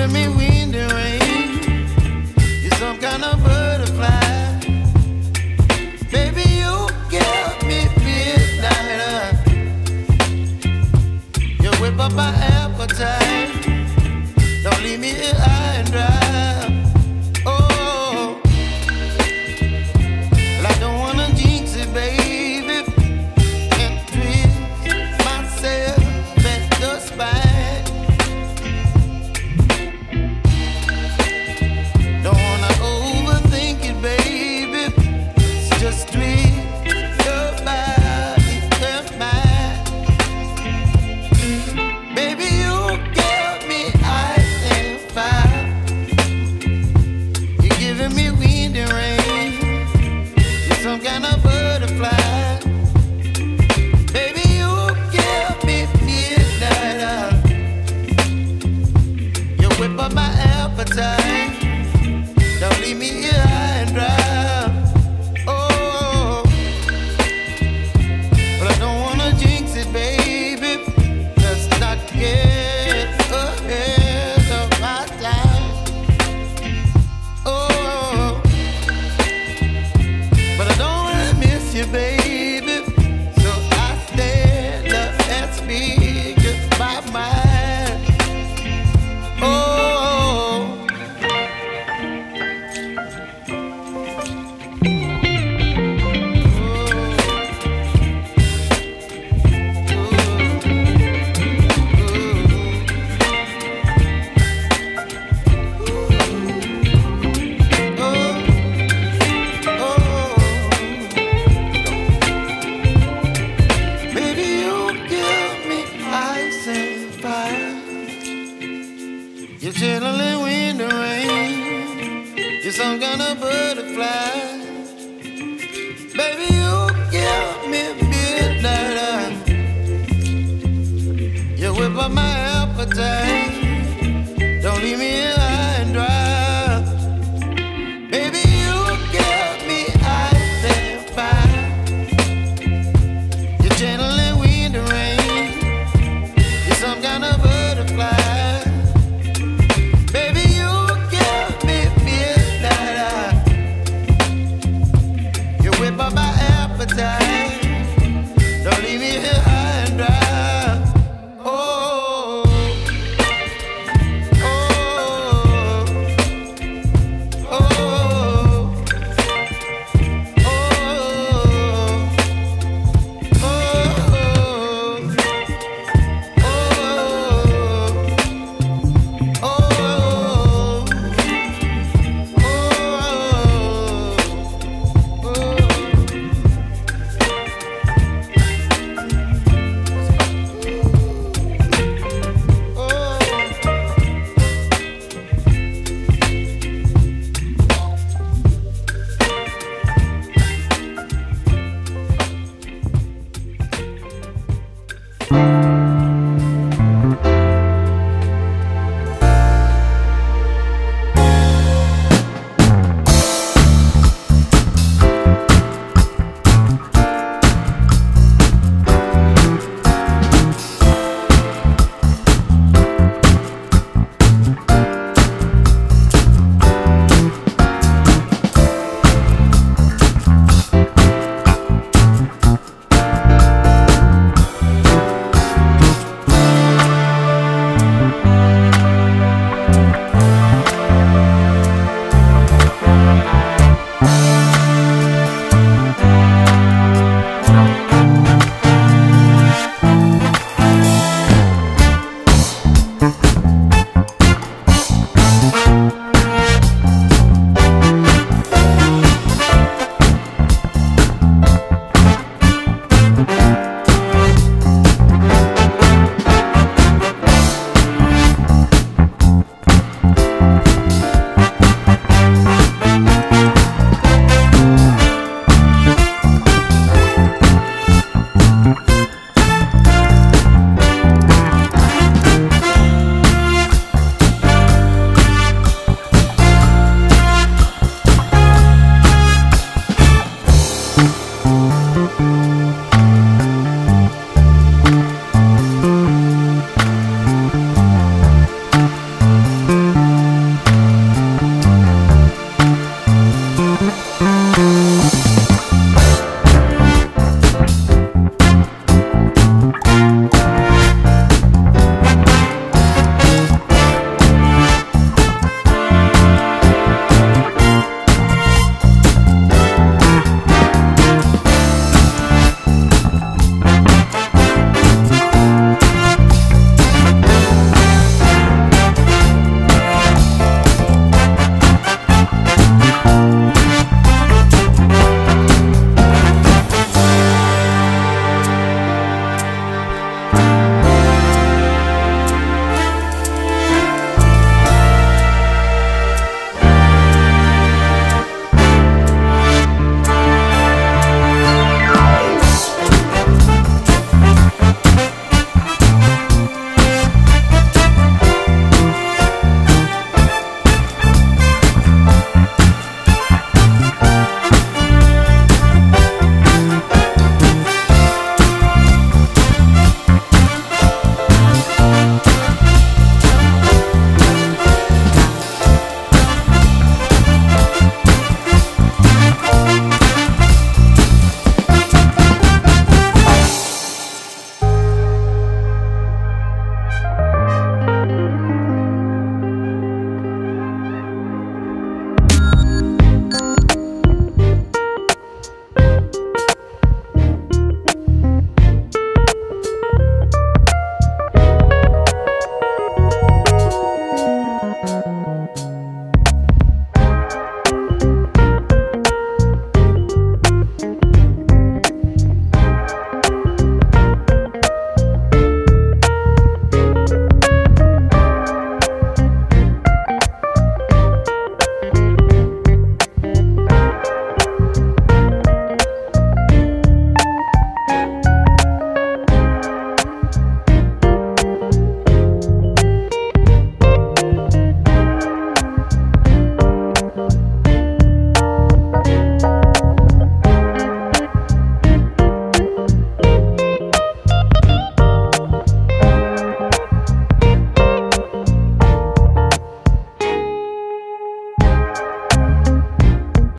giving me wind and rain. You're some kind of butterfly. Baby, you give me midnight. You whip up my appetite. Don't leave me here high and dry. Oh, well, I don't wanna jinx it, baby. Can't twist myself at the spine. Don't wanna overthink it, baby. It's just twist your body and mine. Baby, you give me ice and fire. You're giving me wind and rain. You're some kind of butterfly. Baby, you give me midnight. You whip up my appetite. Don't leave me here high and dry. Oh, but I don't wanna jinx it, baby. Let's not get ahead of my time. Oh, but I don't wanna miss you, baby. So I stand up and speak just my mind. Oh. Baby, you give me ice and fire. You're chilling wind and rain. You're some kind of butterfly. Baby, you give me midnight. You whip up my appetite. Don't leave me